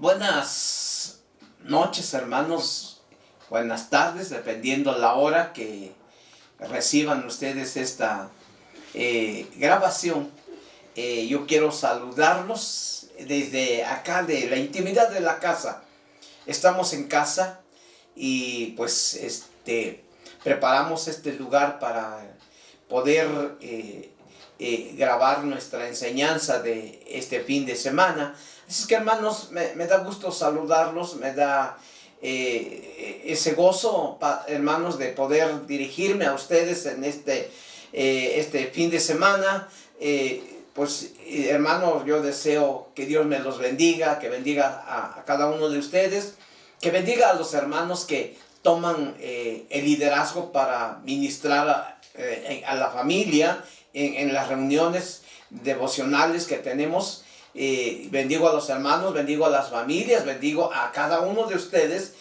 Buenas noches, hermanos. Buenas tardes, dependiendo la hora que reciban ustedes esta grabación. Yo quiero saludarlos desde acá, de la intimidad de la casa. Estamos en casa y pues preparamos este lugar para poder grabar nuestra enseñanza de este fin de semana. Así que, hermanos, me da gusto saludarlos, me da ese gozo, hermanos, de poder dirigirme a ustedes en este fin de semana. Hermanos, yo deseo que Dios me los bendiga, que bendiga a cada uno de ustedes, que bendiga a los hermanos que toman el liderazgo para ministrar a la familia en las reuniones devocionales que tenemos. Bendigo a los hermanos, bendigo a las familias, bendigo a cada uno de ustedes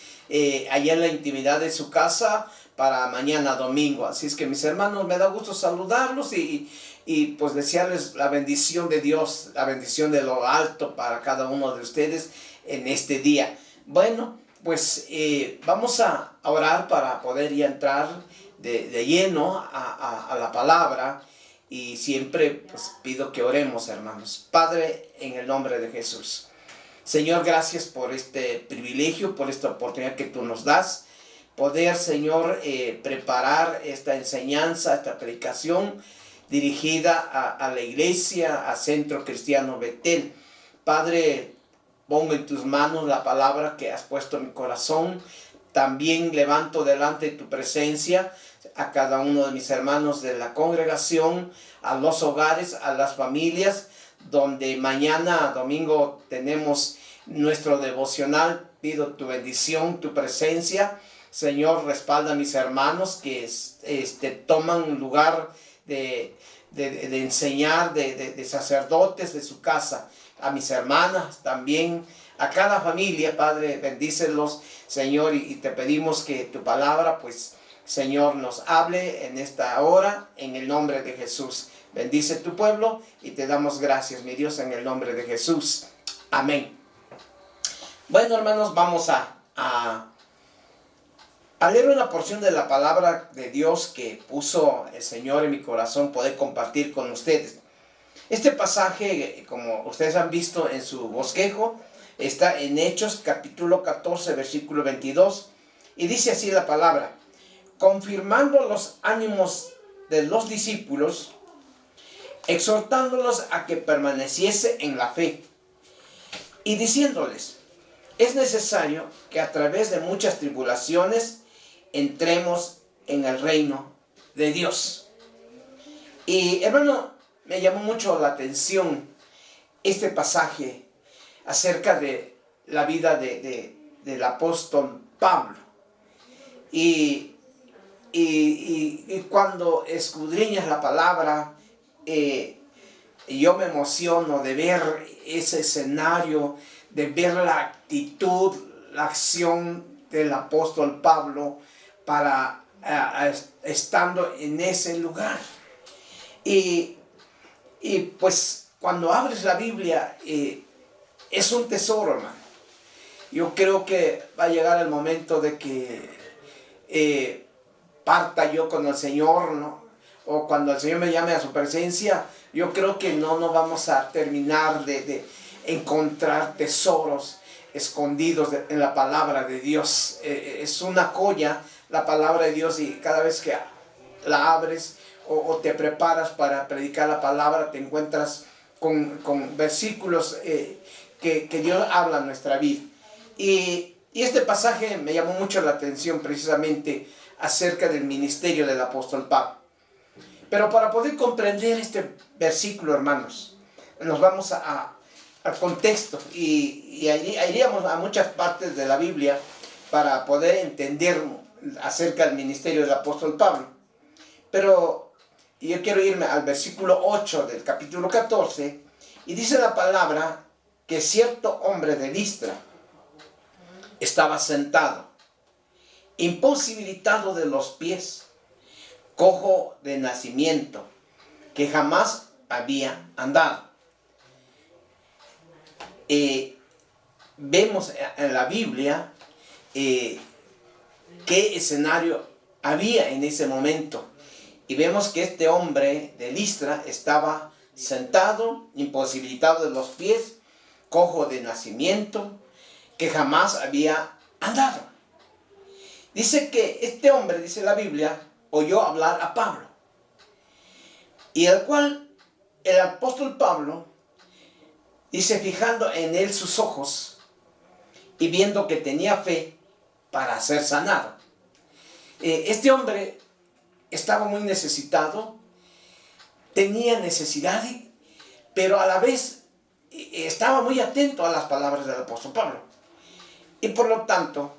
allá en la intimidad de su casa para mañana domingo. Así es que, mis hermanos, me da gusto saludarlos y pues desearles la bendición de Dios, la bendición de lo alto para cada uno de ustedes en este día. Bueno, pues vamos a orar para poder ya entrar de lleno a la palabra. Y siempre pues pido que oremos, hermanos. Padre, en el nombre de Jesús. Señor, gracias por este privilegio, por esta oportunidad que tú nos das. Poder, Señor, preparar esta enseñanza, esta predicación dirigida a la iglesia, a Centro Cristiano Betel. Padre, pongo en tus manos la palabra que has puesto en mi corazón. También levanto delante de tu presencia a cada uno de mis hermanos de la congregación, a los hogares, a las familias, donde mañana domingo tenemos nuestro devocional. Pido tu bendición, tu presencia. Señor, respalda a mis hermanos que toman lugar de enseñar, de sacerdotes de su casa. A mis hermanas también, a cada familia, Padre, bendícelos, Señor, y te pedimos que tu palabra, pues, Señor, nos hable en esta hora, en el nombre de Jesús. Bendice tu pueblo y te damos gracias, mi Dios, en el nombre de Jesús. Amén. Bueno, hermanos, vamos a leer una porción de la palabra de Dios que puso el Señor en mi corazón, poder compartir con ustedes. Este pasaje, como ustedes han visto en su bosquejo, está en Hechos capítulo 14, versículo 22, y dice así la palabra: confirmando los ánimos de los discípulos, exhortándolos a que permaneciese en la fe, y diciéndoles: es necesario que a través de muchas tribulaciones entremos en el reino de Dios. Y, hermano, me llamó mucho la atención este pasaje acerca de la vida del apóstol Pablo. Y cuando escudriñas la palabra, yo me emociono de ver ese escenario, de ver la actitud, la acción del apóstol Pablo para estando en ese lugar. Y pues cuando abres la Biblia, es un tesoro, hermano. Yo creo que va a llegar el momento de que parta yo con el Señor, ¿no? O cuando el Señor me llame a su presencia, yo creo que no vamos a terminar de encontrar tesoros escondidos en la palabra de Dios. Es una joya la palabra de Dios, y cada vez que la abres o te preparas para predicar la palabra, te encuentras con versículos que Dios habla en nuestra vida. Y este pasaje me llamó mucho la atención, precisamente acerca del ministerio del apóstol Pablo. Pero para poder comprender este versículo, hermanos, nos vamos al contexto y iríamos a muchas partes de la Biblia para poder entender acerca del ministerio del apóstol Pablo. Pero yo quiero irme al versículo 8 del capítulo 14, y dice la palabra que cierto hombre de Listra estaba sentado, imposibilitado de los pies, cojo de nacimiento, que jamás había andado. vemos en la Biblia qué escenario había en ese momento. Y vemos que este hombre de Listra estaba sentado, imposibilitado de los pies, cojo de nacimiento, que jamás había andado. Dice que este hombre, dice la Biblia, oyó hablar a Pablo. Y el cual el apóstol Pablo, dice, fijando en él sus ojos y viendo que tenía fe para ser sanado. Este hombre estaba muy necesitado, tenía necesidad, pero a la vez estaba muy atento a las palabras del apóstol Pablo. Y por lo tanto,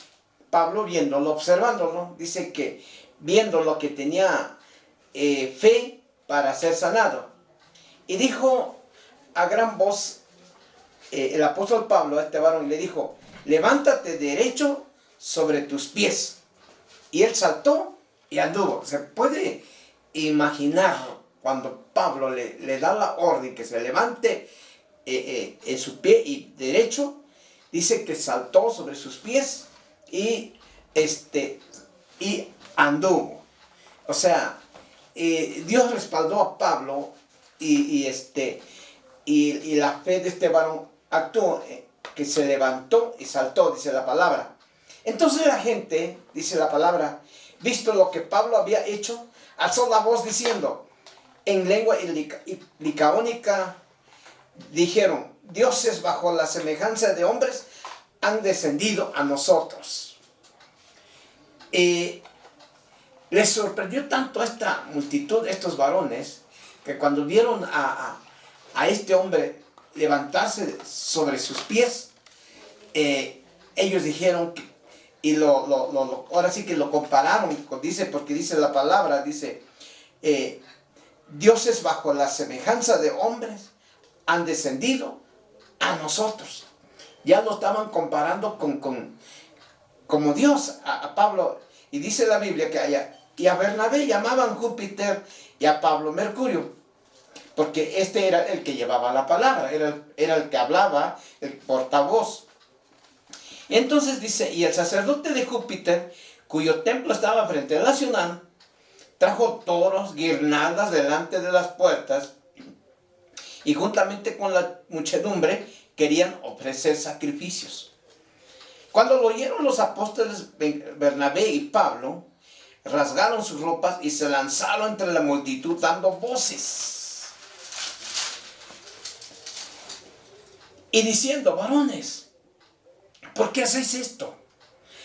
Pablo viéndolo, observándolo, dice que viéndolo que tenía fe para ser sanado. Y dijo a gran voz el apóstol Pablo a este varón, y le dijo, levántate derecho sobre tus pies. Y él saltó y anduvo. Se puede imaginar cuando Pablo le da la orden que se levante en su pie y derecho. Dice que saltó sobre sus pies y anduvo. O sea, Dios respaldó a Pablo y la fe de este varón actuó, que se levantó y saltó, dice la palabra. Entonces la gente, dice la palabra, visto lo que Pablo había hecho, alzó la voz diciendo, en lengua licaónica, dijeron, dioses bajo la semejanza de hombres han descendido a nosotros. Les sorprendió tanto a esta multitud, estos varones, que cuando vieron a este hombre levantarse sobre sus pies, ellos dijeron, ahora sí que lo compararon, dice, porque dice la palabra, dice, dioses bajo la semejanza de hombres han descendido a nosotros. Ya lo estaban comparando como Dios a Pablo. Y dice la Biblia que y a Bernabé llamaban Júpiter y a Pablo Mercurio, porque este era el que llevaba la palabra, era el que hablaba, el portavoz. Entonces dice, y el sacerdote de Júpiter, cuyo templo estaba frente a la ciudad, trajo toros, guirnaldas delante de las puertas, y juntamente con la muchedumbre querían ofrecer sacrificios. Cuando lo oyeron los apóstoles Bernabé y Pablo, rasgaron sus ropas y se lanzaron entre la multitud dando voces y diciendo, varones, ¿por qué hacéis esto?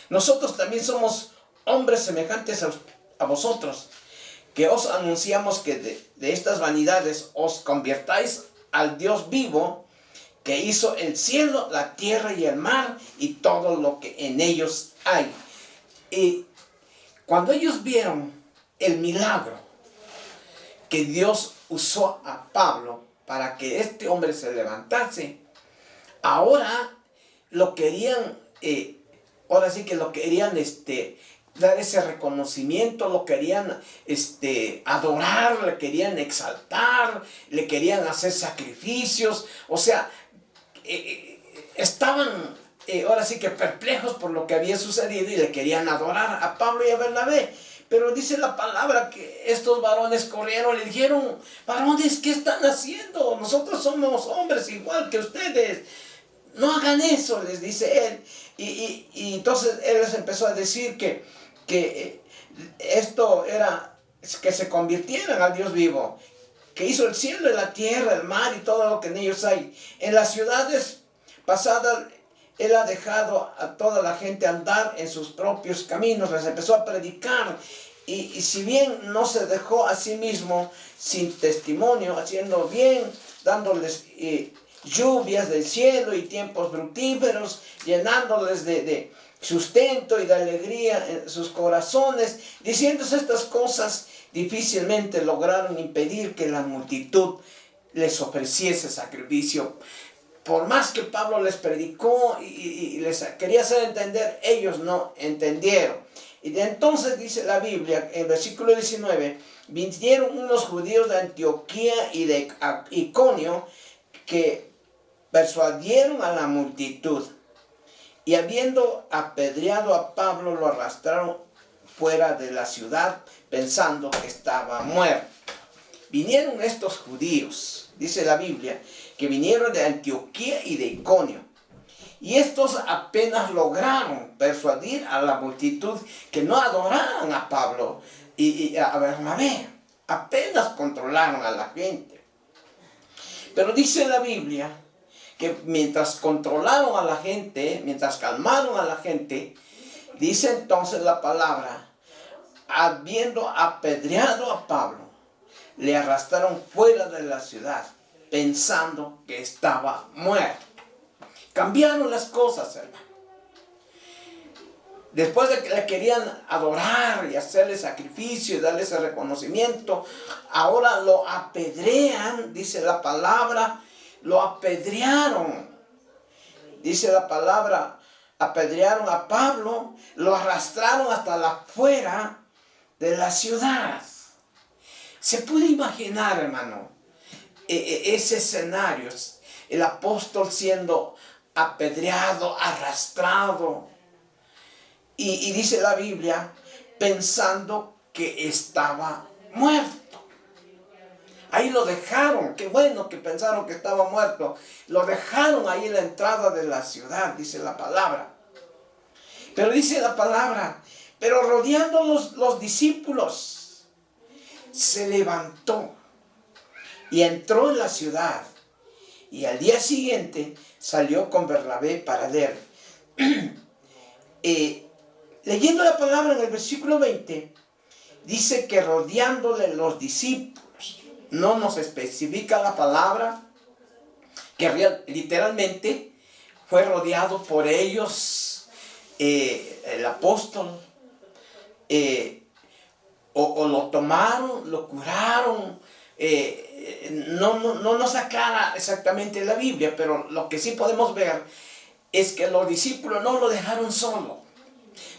Nosotros también somos hombres semejantes a vosotros, que os anunciamos que de estas vanidades os convirtáis al Dios vivo, que hizo el cielo, la tierra y el mar, y todo lo que en ellos hay. Y cuando ellos vieron el milagro que Dios usó a Pablo para que este hombre se levantase, ahora lo querían, ahora sí que lo querían dar ese reconocimiento, lo querían adorar, le querían exaltar, le querían hacer sacrificios. O sea, estaban ahora sí que perplejos por lo que había sucedido y le querían adorar a Pablo y a Bernabé. Pero dice la palabra que estos varones corrieron, le dijeron, varones, ¿qué están haciendo? Nosotros somos hombres igual que ustedes. No hagan eso, les dice él. Y entonces él les empezó a decir que esto era que se convirtieran al Dios vivo, que hizo el cielo y la tierra, el mar y todo lo que en ellos hay. En las ciudades pasadas, él ha dejado a toda la gente andar en sus propios caminos, les empezó a predicar. Y si bien no se dejó a sí mismo sin testimonio, haciendo bien, dándoles lluvias del cielo y tiempos fructíferos, llenándoles de sustento y de alegría en sus corazones, diciéndose estas cosas, difícilmente lograron impedir que la multitud les ofreciese sacrificio. Por más que Pablo les predicó y les quería hacer entender, ellos no entendieron. Y de entonces dice la Biblia, en el versículo 19, vinieron unos judíos de Antioquía y de Iconio que persuadieron a la multitud. Y habiendo apedreado a Pablo, lo arrastraron fuera de la ciudad, pensando que estaba muerto. Vinieron estos judíos, dice la Biblia, que vinieron de Antioquía y de Iconio. Y estos apenas lograron persuadir a la multitud que no adoraran a Pablo y a Bernabé. Apenas controlaron a la gente. Pero dice la Biblia que mientras controlaron a la gente, mientras calmaron a la gente, dice entonces la palabra, habiendo apedreado a Pablo, le arrastraron fuera de la ciudad, pensando que estaba muerto. Cambiaron las cosas, hermano. Después de que le querían adorar y hacerle sacrificio y darle ese reconocimiento, ahora lo apedrean, dice la palabra, lo apedrearon. Dice la palabra, apedrearon a Pablo, lo arrastraron hasta la afuera de la ciudad. Se puede imaginar, hermano, ese escenario, el apóstol siendo apedreado, arrastrado. Y dice la Biblia, pensando que estaba muerto. Ahí lo dejaron, qué bueno que pensaron que estaba muerto. Lo dejaron ahí en la entrada de la ciudad, dice la palabra. Pero dice la palabra, pero rodeando los discípulos, se levantó y entró en la ciudad. Y al día siguiente salió con Bernabé para Derbe. Leyendo la palabra en el versículo 20, dice que rodeándole los discípulos, no nos especifica la palabra, que literalmente fue rodeado por ellos, el apóstol, o lo tomaron, lo curaron, no nos aclara exactamente la Biblia, pero lo que sí podemos ver es que los discípulos no lo dejaron solo.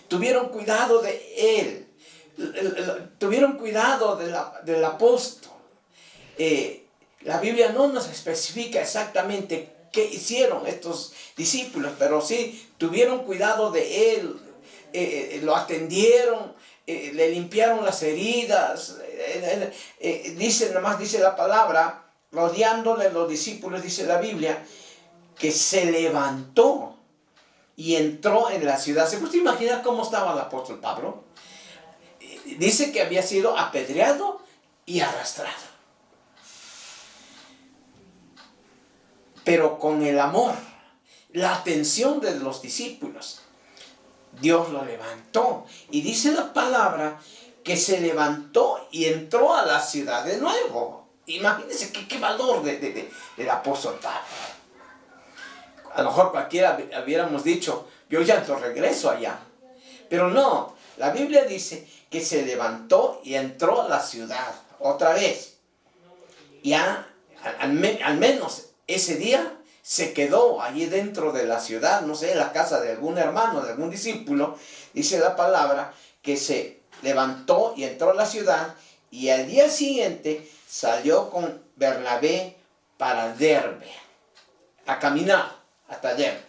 Tuvieron cuidado de él, tuvieron cuidado del apóstol. La Biblia no nos especifica exactamente qué hicieron estos discípulos, pero sí tuvieron cuidado de él, lo atendieron, le limpiaron las heridas. Dice la palabra, rodeándole los discípulos, dice la Biblia, que se levantó y entró en la ciudad. ¿Se puede imaginar cómo estaba el apóstol Pablo? Dice que había sido apedreado y arrastrado. Pero con el amor, la atención de los discípulos, Dios lo levantó. Y dice la palabra que se levantó y entró a la ciudad de nuevo. Imagínense qué valor del apóstol Pablo. A lo mejor cualquiera hubiéramos dicho, yo ya no regreso allá. Pero no, la Biblia dice que se levantó y entró a la ciudad otra vez. Ya al menos ese día se quedó allí dentro de la ciudad, no sé, en la casa de algún hermano, de algún discípulo. Dice la palabra que se levantó y entró a la ciudad, y al día siguiente salió con Bernabé para Derbe, a caminar hasta Derbe.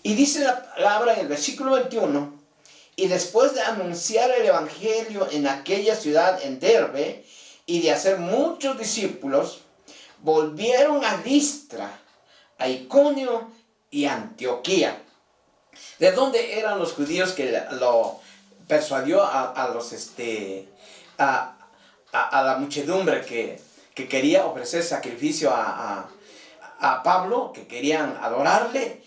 Y dice la palabra en el versículo 21, y después de anunciar el evangelio en aquella ciudad, en Derbe, y de hacer muchos discípulos, volvieron a Listra, a Iconio y Antioquía. ¿De dónde eran los judíos que lo persuadió a la muchedumbre que quería ofrecer sacrificio a Pablo, que querían adorarle?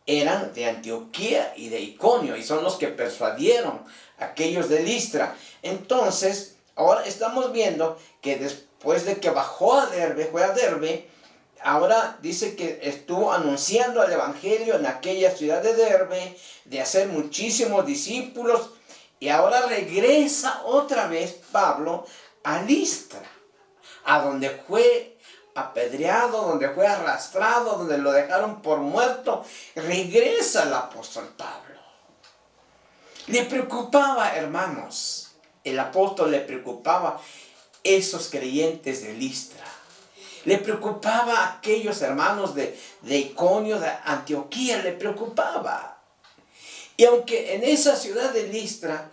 Eran de Antioquía y de Iconio, y son los que persuadieron a aquellos de Listra. Entonces, ahora estamos viendo que después de que bajó a Derbe, fue a Derbe, ahora dice que estuvo anunciando el evangelio en aquella ciudad de Derbe, de hacer muchísimos discípulos, y ahora regresa otra vez Pablo a Listra, a donde fue apedreado, donde fue arrastrado, donde lo dejaron por muerto. Regresa el apóstol Pablo. Le preocupaba, hermanos, el apóstol le preocupaba esos creyentes de Listra. Le preocupaba a aquellos hermanos de Iconio, de Antioquía, le preocupaba. Y aunque en esa ciudad de Listra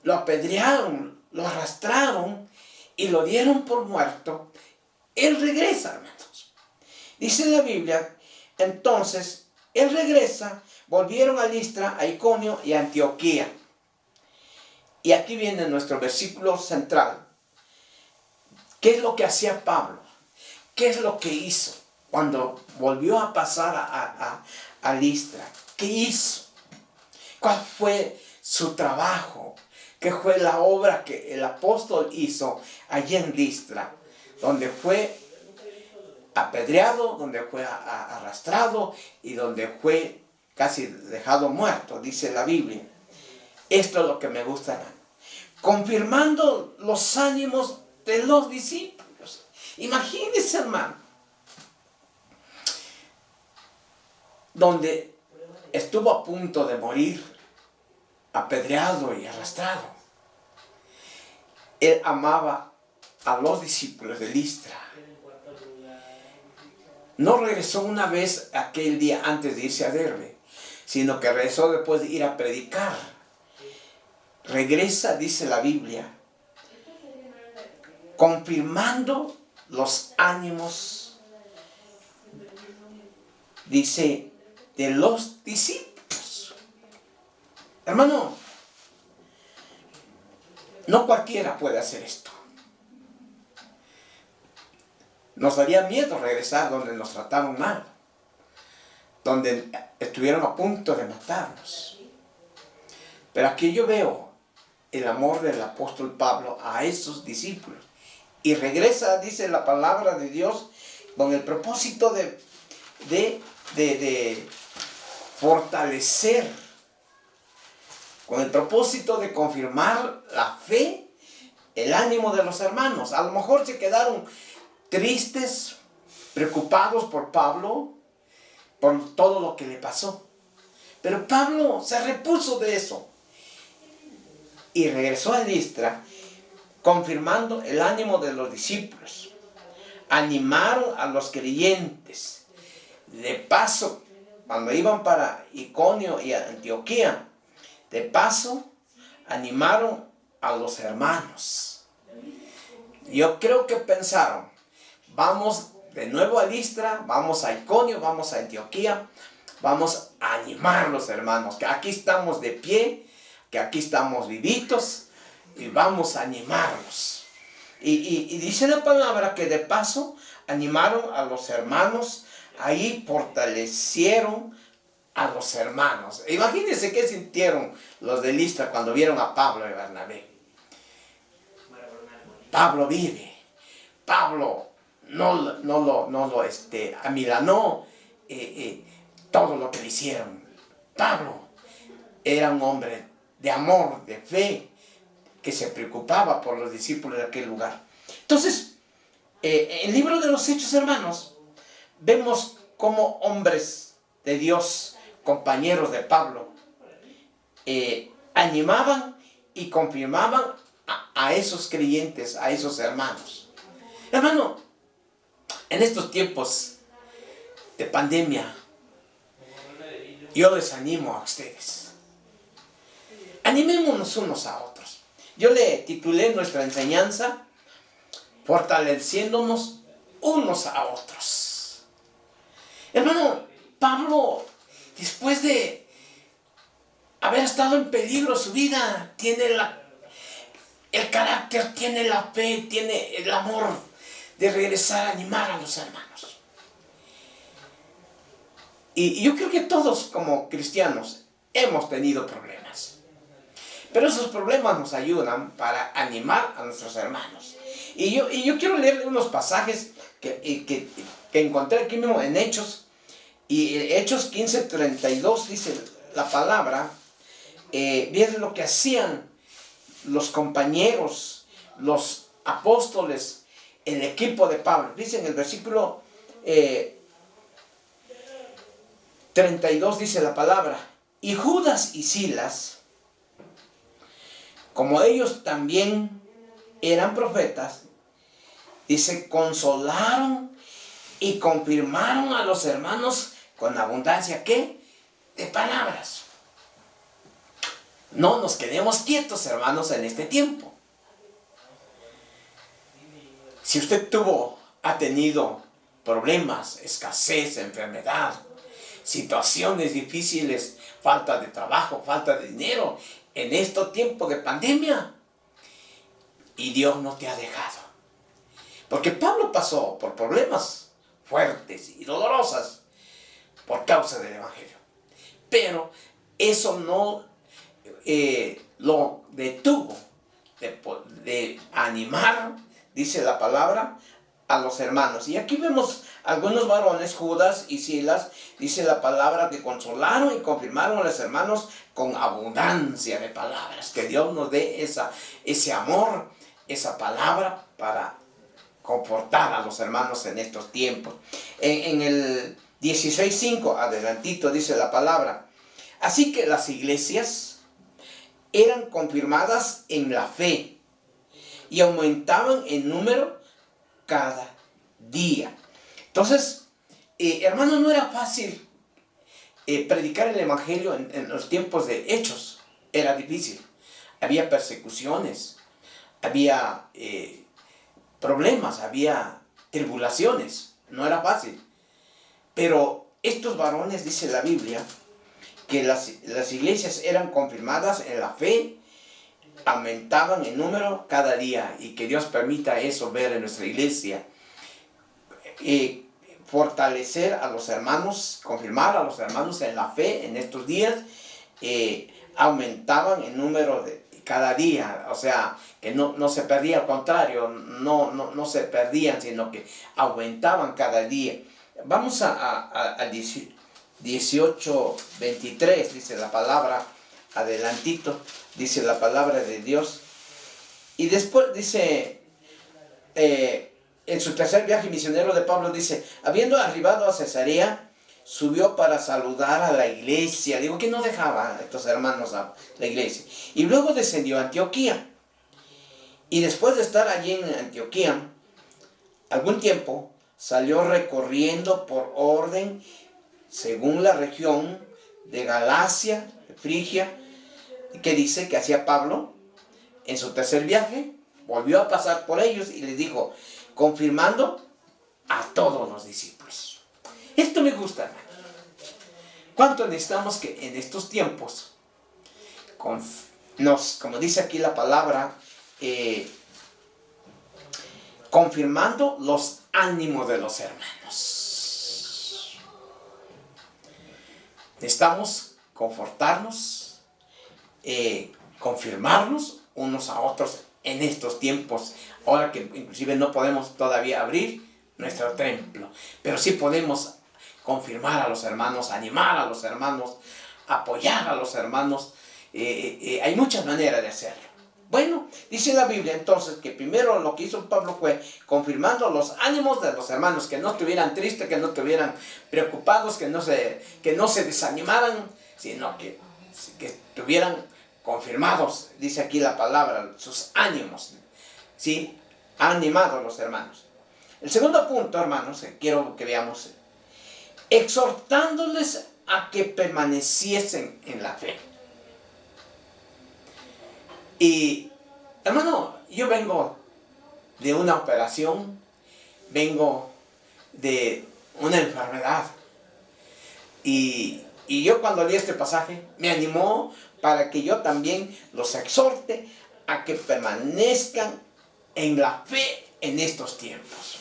lo apedrearon, lo arrastraron y lo dieron por muerto, él regresa, hermanos. Dice la Biblia, entonces, él regresa, volvieron a Listra, a Iconio y a Antioquía. Y aquí viene nuestro versículo central. ¿Qué es lo que hacía Pablo? ¿Qué es lo que hizo cuando volvió a pasar a Listra? ¿Qué hizo? ¿Cuál fue su trabajo? ¿Qué fue la obra que el apóstol hizo allí en Listra? Donde fue apedreado, donde fue arrastrado y donde fue casi dejado muerto, dice la Biblia. Esto es lo que me gusta, hermano. Confirmando los ánimos de los discípulos. Imagínense, hermano, donde estuvo a punto de morir, apedreado y arrastrado. Él amaba a los discípulos de Listra. No regresó una vez aquel día antes de irse a Derbe, sino que regresó después de ir a predicar. Regresa, dice la Biblia, confirmando los ánimos, dice, de los discípulos. Hermano, no cualquiera puede hacer esto. Nos daría miedo regresar donde nos trataron mal, donde estuvieron a punto de matarnos. Pero aquí yo veo el amor del apóstol Pablo a esos discípulos. Y regresa, dice la palabra de Dios, con el propósito de fortalecer, con el propósito de confirmar la fe, el ánimo de los hermanos. A lo mejor se quedaron tristes, preocupados por Pablo, por todo lo que le pasó. Pero Pablo se repuso de eso y regresó a Listra, confirmando el ánimo de los discípulos. Animaron a los creyentes. De paso, cuando iban para Iconio y Antioquía, de paso, animaron a los hermanos. Yo creo que pensaron, vamos de nuevo a Listra, vamos a Iconio, vamos a Antioquía, vamos a animar a los hermanos, que aquí estamos de pie, que aquí estamos vivitos, y vamos a animarlos. Y dice la palabra que de paso animaron a los hermanos, ahí fortalecieron a los hermanos. Imagínense qué sintieron los de Listra cuando vieron a Pablo y Bernabé. Pablo vive. Pablo no lo amilanó todo lo que le hicieron. Pablo era un hombre de amor, de fe, que se preocupaba por los discípulos de aquel lugar. Entonces, en el libro de los Hechos, hermanos, vemos cómo hombres de Dios, compañeros de Pablo, animaban y confirmaban a esos creyentes, a esos hermanos. Hermano, en estos tiempos de pandemia, yo les animo a ustedes. Animémonos unos a otros. Yo le titulé nuestra enseñanza, fortaleciéndonos unos a otros. Hermano, Pablo, después de haber estado en peligro su vida, tiene el carácter, tiene la fe, tiene el amor de regresar a animar a los hermanos. Y yo creo que todos como cristianos hemos tenido problemas. Pero esos problemas nos ayudan para animar a nuestros hermanos. Y yo quiero leerle unos pasajes que encontré aquí mismo en Hechos. Y Hechos 15:32 dice la palabra. Miren lo que hacían los compañeros, los apóstoles, el equipo de Pablo. Dice en el versículo 32 dice la palabra. Y Judas y Silas, como ellos también eran profetas, Dice, consolaron y confirmaron a los hermanos con abundancia, ¿qué? De palabras. No nos quedemos quietos, hermanos, en este tiempo. Si usted ha tenido problemas, escasez, enfermedad, situaciones difíciles, falta de trabajo, falta de dinero, en este tiempo de pandemia, y Dios no te ha dejado. Porque Pablo pasó por problemas fuertes y dolorosas por causa del Evangelio. Pero eso no lo detuvo de animar, dice la palabra, a los hermanos. Y aquí vemos algunos varones, Judas y Silas, dice la palabra, que consolaron y confirmaron a los hermanos con abundancia de palabras. Que Dios nos dé ese amor, esa palabra para confortar a los hermanos en estos tiempos. En el 16:5, adelantito, dice la palabra: así que las iglesias eran confirmadas en la fe y aumentaban en número cada día. Entonces, hermanos, no era fácil predicar el Evangelio en los tiempos de Hechos. Era difícil. Había persecuciones, había problemas, había tribulaciones. No era fácil. Pero estos varones, dice la Biblia, que las iglesias eran confirmadas en la fe, aumentaban en número cada día, y que Dios permita eso ver en nuestra iglesia. Fortalecer a los hermanos, confirmar a los hermanos en la fe en estos días, aumentaban en número de cada día, o sea, que no se perdía, al contrario, no se perdían, sino que aumentaban cada día. Vamos a 18:23, dice la palabra, adelantito, dice la palabra de Dios. Y después dice, en su tercer viaje misionero de Pablo, dice, habiendo arribado a Cesarea, subió para saludar a la iglesia. Digo que no dejaba a estos hermanos a la iglesia. Y luego descendió a Antioquía. Y después de estar allí en Antioquía algún tiempo, salió recorriendo por orden según la región de Galacia, de Frigia. ¿Qué dice que hacía Pablo? En su tercer viaje volvió a pasar por ellos y les dijo, confirmando a todos los discípulos. Esto me gusta, hermano. ¿Cuánto necesitamos que en estos tiempos, como dice aquí la palabra, confirmando los ánimos de los hermanos? Necesitamos confortarnos, confirmarnos unos a otros en estos tiempos, ahora que inclusive no podemos todavía abrir nuestro templo, pero sí podemos confirmar a los hermanos, animar a los hermanos, apoyar a los hermanos. Hay muchas maneras de hacerlo. Bueno, dice la Biblia entonces que primero lo que hizo Pablo fue confirmando los ánimos de los hermanos, que no estuvieran tristes, que no estuvieran preocupados, que no se desanimaran, sino que estuvieran confirmados, dice aquí la palabra, sus ánimos, ¿sí? Animados los hermanos. El segundo punto, hermanos, quiero que veamos, exhortándoles a que permaneciesen en la fe. Y, hermano, yo vengo de una operación, vengo de una enfermedad, y yo cuando leí este pasaje me animó para que yo también los exhorte a que permanezcan en la fe en estos tiempos.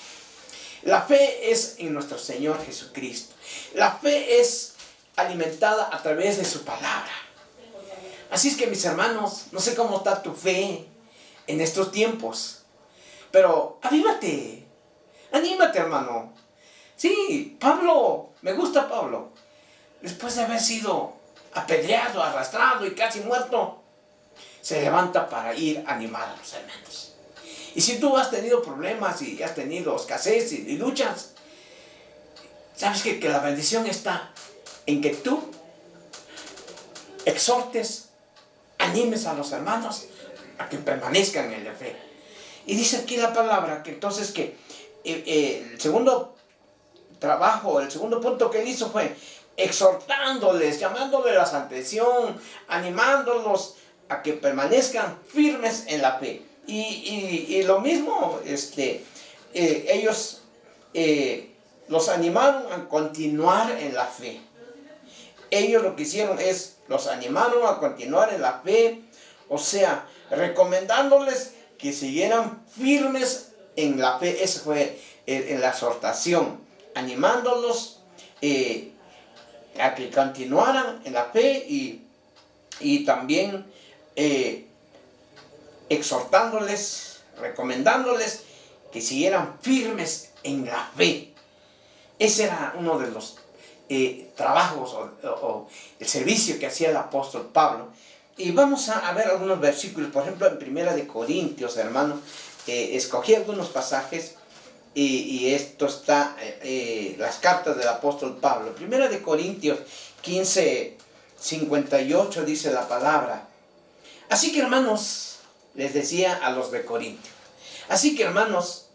La fe es en nuestro Señor Jesucristo. La fe es alimentada a través de su palabra. Así es que, mis hermanos, no sé cómo está tu fe en estos tiempos, pero avívate, anímate, hermano. Sí, Pablo, me gusta Pablo. Después de haber sido apedreado, arrastrado y casi muerto, se levanta para ir a animar a los hermanos. Y si tú has tenido problemas y has tenido escasez y luchas, sabes que la bendición está en que tú exhortes, animes a los hermanos a que permanezcan en la fe. Y dice aquí la palabra que entonces que el segundo trabajo, el segundo punto que él hizo fue exhortándoles, llamándoles a la santificación, animándolos a que permanezcan firmes en la fe. Y lo mismo, ellos los animaron a continuar en la fe. Ellos lo que hicieron es, los animaron a continuar en la fe, o sea, recomendándoles que siguieran firmes en la fe. Esa fue en la exhortación, animándolos a que continuaran en la fe y también exhortándoles, recomendándoles que siguieran firmes en la fe. Ese era uno de los trabajos o el servicio que hacía el apóstol Pablo. Y vamos a ver algunos versículos, por ejemplo, en Primera de Corintios, hermano, escogí algunos pasajes y esto está, las cartas del apóstol Pablo. Primera de Corintios 15:58 dice la palabra. Así que, hermanos, les decía a los de Corintio, así que, hermanos,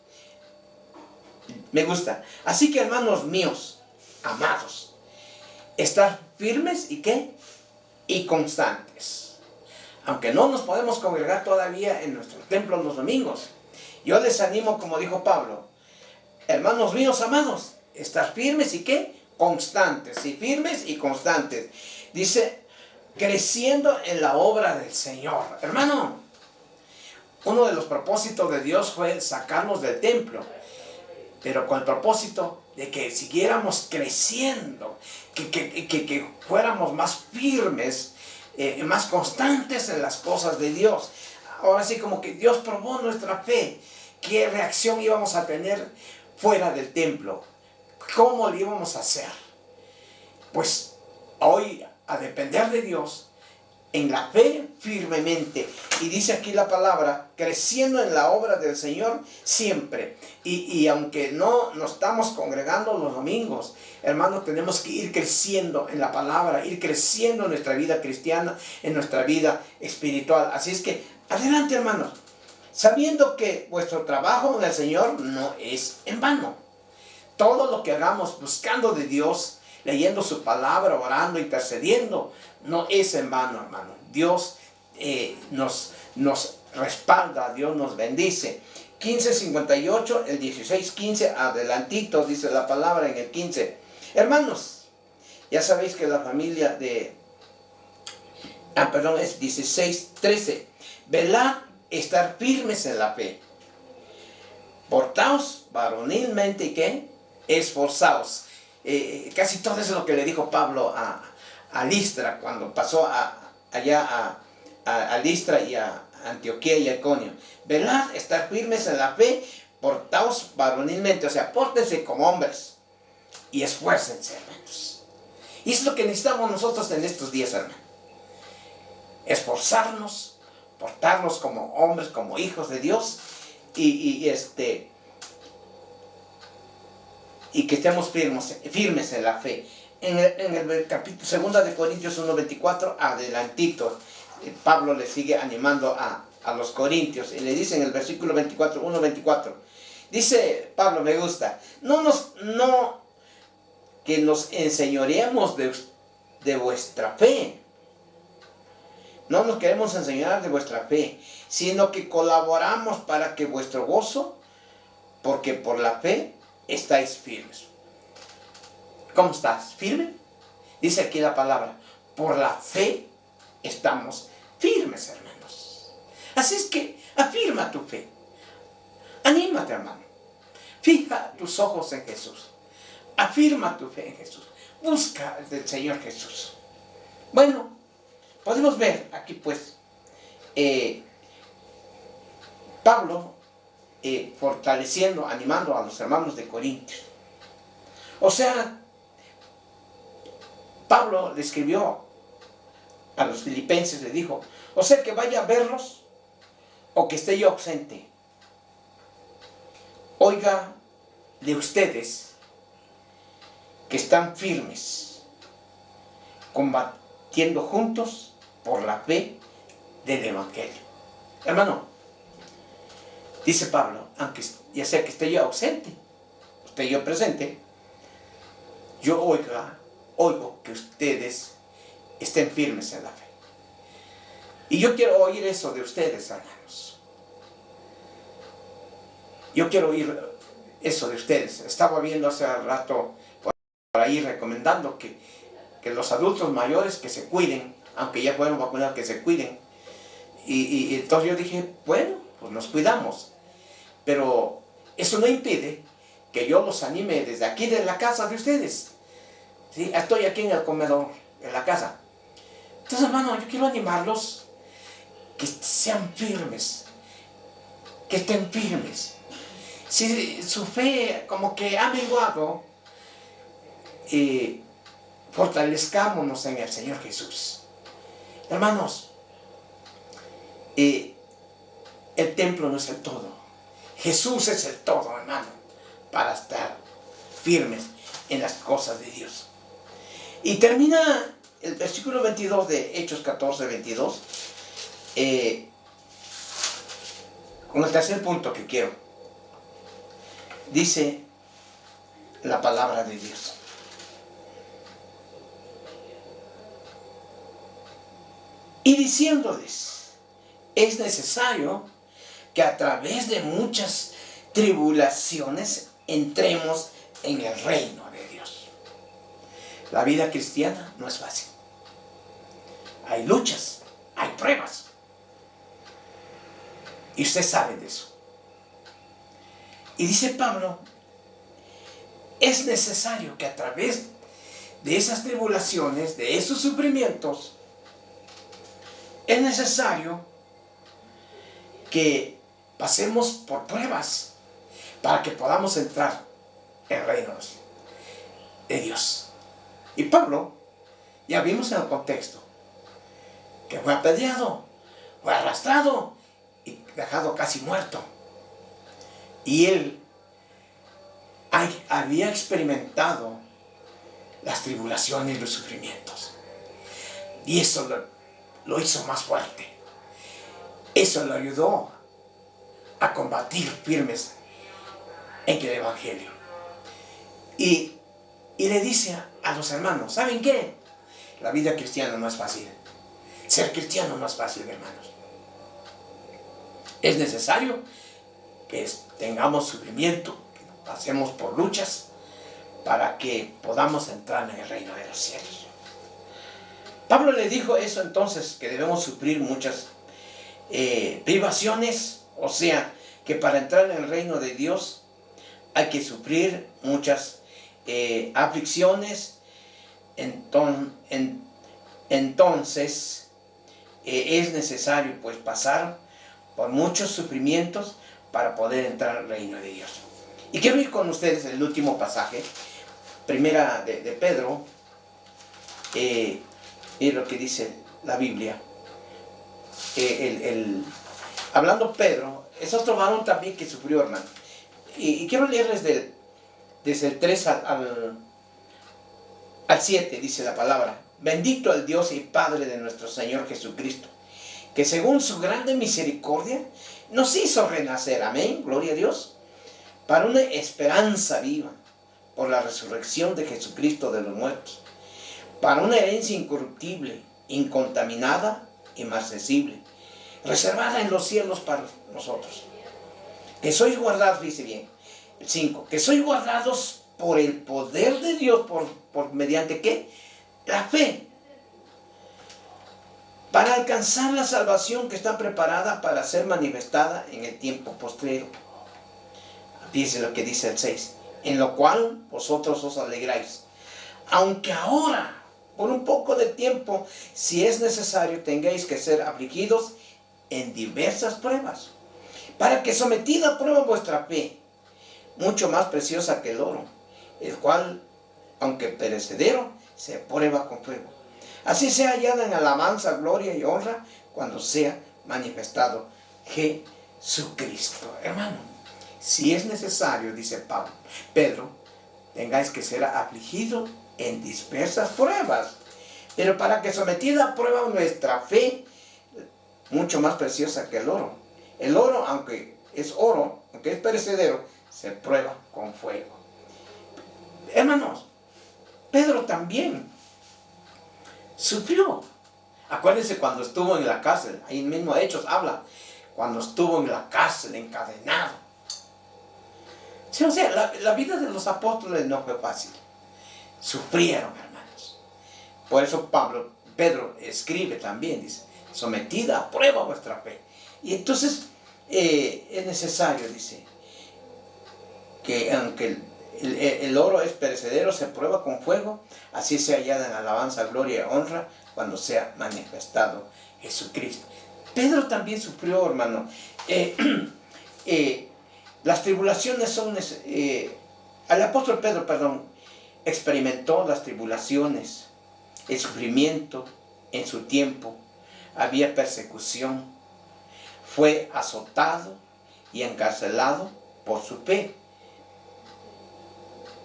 me gusta, así que, hermanos míos, amados, estar firmes y ¿qué? Y constantes. Aunque no nos podemos congregar todavía en nuestro templo los domingos, yo les animo, como dijo Pablo, hermanos míos amados, estar firmes y ¿qué? Constantes, y firmes y constantes. Dice, creciendo en la obra del Señor. Hermano, uno de los propósitos de Dios fue sacarnos del templo, pero con el propósito de que siguiéramos creciendo, que fuéramos más firmes, más constantes en las cosas de Dios. Ahora sí, como que Dios probó nuestra fe. ¿Qué reacción íbamos a tener fuera del templo? ¿Cómo lo íbamos a hacer? Pues hoy, a depender de Dios, en la fe firmemente. Y dice aquí la palabra, creciendo en la obra del Señor siempre. Y aunque no nos estamos congregando los domingos, hermanos, tenemos que ir creciendo en la palabra, ir creciendo en nuestra vida cristiana, en nuestra vida espiritual. Así es que, adelante, hermanos, sabiendo que vuestro trabajo en el Señor no es en vano. Todo lo que hagamos buscando de Dios, leyendo su palabra, orando, intercediendo, no es en vano, hermano. Dios nos respalda, Dios nos bendice. 15:58, el 16:15, adelantito, dice la palabra en el 15. Hermanos, ya sabéis que la familia de... es 16:13. Velad, estar firmes en la fe. Portaos varonilmente, ¿y qué? Esforzaos. Casi todo eso es lo que le dijo Pablo a Listra cuando pasó allá a Listra y a Antioquía y a Iconio. Velad, estar firmes en la fe, portaos varonilmente, o sea, pórtense como hombres y esfuércense, hermanos. Y es lo que necesitamos nosotros en estos días, hermanos. Esforzarnos, portarnos como hombres, como hijos de Dios y que estemos firmes en la fe. En el capítulo 2 de Corintios 1:24, adelantito, Pablo le sigue animando a los corintios y le dice en el versículo 1:24, dice Pablo, me gusta, no que nos enseñoreemos de vuestra fe. No nos queremos enseñar de vuestra fe, sino que colaboramos para que vuestro gozo, porque por la fe estáis firmes. ¿Cómo estás? ¿Firme? Dice aquí la palabra, por la fe estamos firmes, hermanos. Así es que afirma tu fe. Anímate, hermano. Fija tus ojos en Jesús. Afirma tu fe en Jesús. Busca del Señor Jesús. Bueno, podemos ver aquí pues Pablo fortaleciendo, animando a los hermanos de Corintios. O sea, Pablo le escribió a los filipenses, le dijo, o sea que vaya a verlos o que esté yo ausente. Oiga de ustedes que están firmes, combatiendo juntos por la fe del Evangelio. Hermano, Dice Pablo, aunque ya sea que esté yo ausente, esté yo presente, yo oigo que ustedes estén firmes en la fe. Y yo quiero oír eso de ustedes, hermanos. Yo quiero oír eso de ustedes. Estaba viendo hace rato por ahí recomendando que los adultos mayores que se cuiden, aunque ya fueron vacunados, que se cuiden. Y entonces yo dije, bueno, pues nos cuidamos. Pero eso no impide que yo los anime desde aquí, de la casa de ustedes. ¿Sí? Estoy aquí en el comedor, en la casa. Entonces, hermano, yo quiero animarlos que sean firmes, que estén firmes. Si su fe como que ha menguado, fortalezcámonos en el Señor Jesús. Hermanos, el templo no es el todo. Jesús es el todo, hermano, para estar firmes en las cosas de Dios. Y termina el versículo 22 de Hechos 14, 22, con el tercer punto que quiero. Dice la palabra de Dios. Y diciéndoles, es necesario que a través de muchas tribulaciones entremos en el reino de Dios. La vida cristiana no es fácil. Hay luchas, hay pruebas. Y usted sabe de eso. Y dice Pablo, es necesario que a través de esas tribulaciones, de esos sufrimientos, es necesario que pasemos por pruebas para que podamos entrar en el reino de Dios. Y Pablo, ya vimos en el contexto, que fue apedreado, fue arrastrado y dejado casi muerto. Y él había experimentado las tribulaciones y los sufrimientos. Y eso lo hizo más fuerte. Eso lo ayudó a combatir firmes en el Evangelio. Y le dice a los hermanos, ¿saben qué? La vida cristiana no es fácil. Ser cristiano no es fácil, hermanos. Es necesario que tengamos sufrimiento, que pasemos por luchas para que podamos entrar en el reino de los cielos. Pablo le dijo eso entonces, que debemos sufrir muchas privaciones, o sea, que para entrar en el reino de Dios hay que sufrir muchas aflicciones. Entonces es necesario pues pasar por muchos sufrimientos para poder entrar al reino de Dios. Y quiero ir con ustedes el último pasaje, primera de Pedro, y lo que dice la Biblia. Hablando Pedro, es otro varón también que sufrió, hermano. Y quiero leerles desde el 3 al 7, dice la palabra. Bendito el Dios y Padre de nuestro Señor Jesucristo, que según su grande misericordia nos hizo renacer, amén, gloria a Dios, para una esperanza viva, por la resurrección de Jesucristo de los muertos, para una herencia incorruptible, incontaminada, inmarcesible, reservada en los cielos para nosotros, que sois guardados, dice bien, el 5, que sois guardados por el poder de Dios, por mediante ¿qué? La fe, para alcanzar la salvación que está preparada para ser manifestada en el tiempo postrero. Dice lo que dice el 6, en lo cual vosotros os alegráis, aunque ahora, por un poco de tiempo, si es necesario, tengáis que ser afligidos en diversas pruebas, para que sometida a prueba vuestra fe, mucho más preciosa que el oro, el cual, aunque perecedero, se prueba con fuego, así sea hallada en alabanza, gloria y honra, cuando sea manifestado Jesucristo. Hermano, si es necesario, dice Pedro, tengáis que ser afligidos en diversas pruebas, pero para que sometida a prueba nuestra fe, mucho más preciosa que el oro, aunque es oro, aunque es perecedero, se prueba con fuego. Hermanos, Pedro también sufrió. Acuérdense cuando estuvo en la cárcel, ahí mismo Hechos habla, cuando estuvo en la cárcel encadenado. Sí, o sea, la vida de los apóstoles no fue fácil. Sufrieron, hermanos. Por eso Pedro escribe también, dice, sometida a prueba vuestra fe. Y entonces es necesario, dice, que aunque el oro es perecedero, se prueba con fuego, así se hallada en alabanza, gloria y honra cuando sea manifestado Jesucristo. Pedro también sufrió, hermano. Las tribulaciones son... el apóstol Pedro, experimentó las tribulaciones, el sufrimiento en su tiempo. Había persecución. Fue azotado y encarcelado por su fe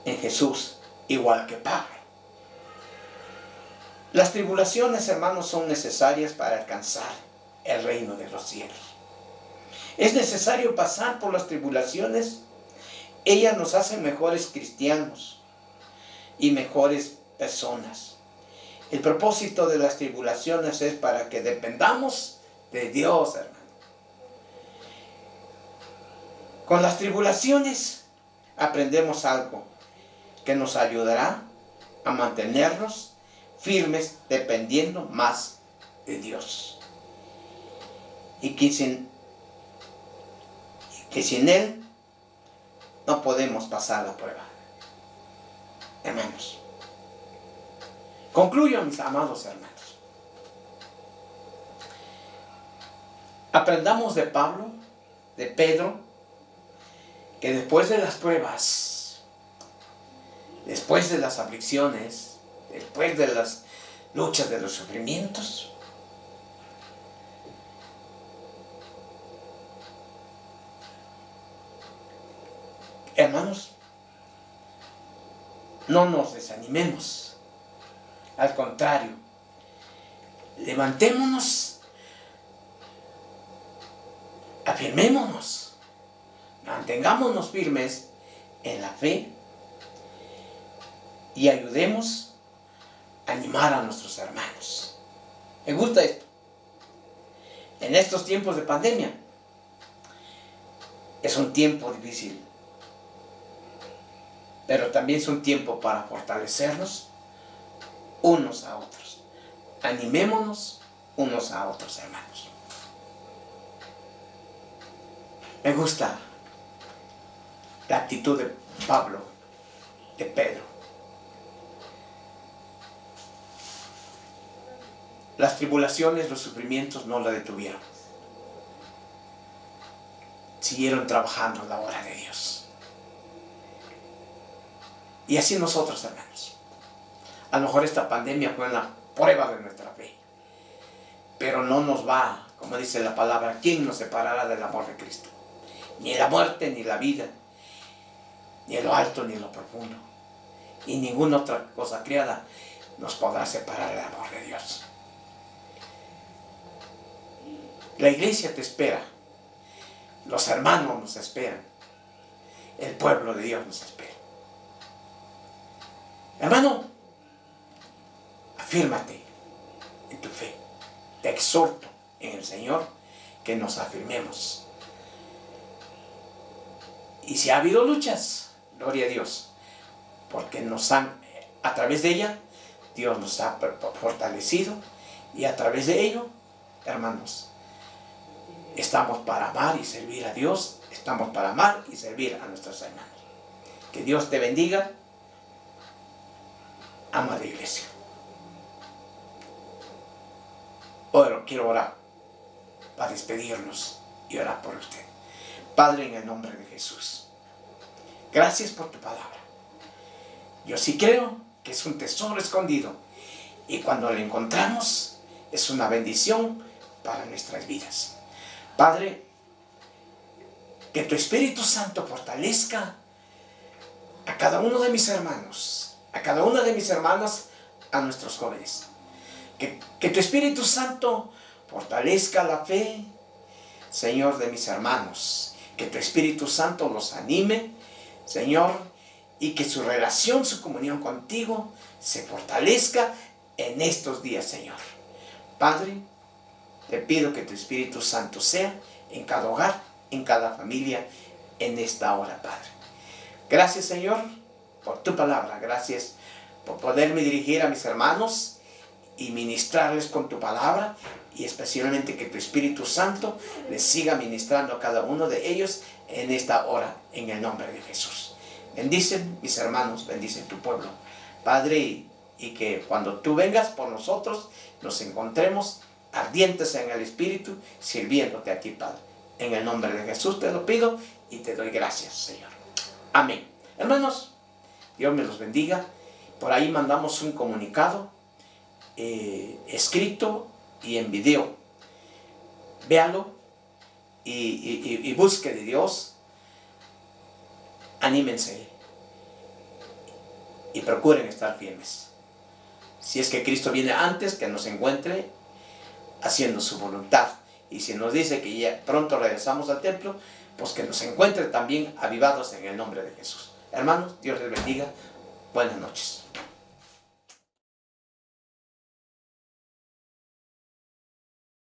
en Jesús, igual que Pablo. Las tribulaciones, hermanos, son necesarias para alcanzar el reino de los cielos. Es necesario pasar por las tribulaciones. Ellas nos hacen mejores cristianos y mejores personas. El propósito de las tribulaciones es para que dependamos de Dios, hermano. Con las tribulaciones aprendemos algo que nos ayudará a mantenernos firmes dependiendo más de Dios. Y que sin Él no podemos pasar la prueba. Hermanos, concluyo, mis amados hermanos. Aprendamos de Pablo, de Pedro, que después de las pruebas, después de las aflicciones, después de las luchas, de los sufrimientos, hermanos, no nos desanimemos. Al contrario, levantémonos, afirmémonos, mantengámonos firmes en la fe y ayudemos a animar a nuestros hermanos. Me gusta esto. En estos tiempos de pandemia es un tiempo difícil, pero también es un tiempo para fortalecernos unos a otros. Animémonos unos a otros, hermanos. Me gusta la actitud de Pablo, de Pedro. Las tribulaciones, los sufrimientos no la detuvieron. Siguieron trabajando en la obra de Dios. Y así nosotros, hermanos. A lo mejor esta pandemia fue una prueba de nuestra fe. Pero no nos va, como dice la palabra, ¿quién nos separará del amor de Cristo? Ni la muerte, ni la vida, ni lo alto, ni lo profundo. Y ninguna otra cosa creada nos podrá separar del amor de Dios. La iglesia te espera. Los hermanos nos esperan. El pueblo de Dios nos espera. Hermano, afírmate en tu fe. Te exhorto en el Señor que nos afirmemos. Y si ha habido luchas, gloria a Dios, porque a través de ella, Dios nos ha fortalecido, y a través de ello, hermanos, estamos para amar y servir a Dios, estamos para amar y servir a nuestros hermanos. Que Dios te bendiga, amada iglesia. Ahora quiero orar para despedirnos y orar por usted. Padre, en el nombre de Jesús, gracias por tu palabra. Yo sí creo que es un tesoro escondido, y cuando lo encontramos es una bendición para nuestras vidas. Padre, que tu Espíritu Santo fortalezca a cada uno de mis hermanos, a cada una de mis hermanas, a nuestros jóvenes. Que tu Espíritu Santo fortalezca la fe, Señor, de mis hermanos, Que tu Espíritu Santo los anime, Señor, y que su relación, su comunión contigo se fortalezca en estos días, Señor. Padre, te pido que tu Espíritu Santo sea en cada hogar, en cada familia, en esta hora, Padre. Gracias, Señor, por tu palabra. Gracias por poderme dirigir a mis hermanos y ministrarles con tu palabra, y especialmente que tu Espíritu Santo les siga ministrando a cada uno de ellos en esta hora, en el nombre de Jesús. Bendice mis hermanos, bendice tu pueblo, Padre, y que cuando tú vengas por nosotros, nos encontremos ardientes en el Espíritu, sirviéndote a ti, Padre. En el nombre de Jesús te lo pido y te doy gracias, Señor. Amén. Hermanos, Dios me los bendiga. Por ahí mandamos un comunicado escrito y en video. Véalo y busque de Dios. Anímense y procuren estar firmes. Si es que Cristo viene antes, que nos encuentre haciendo su voluntad. Y si nos dice que ya pronto regresamos al templo, pues que nos encuentre también avivados en el nombre de Jesús. Hermanos, Dios les bendiga. Buenas noches.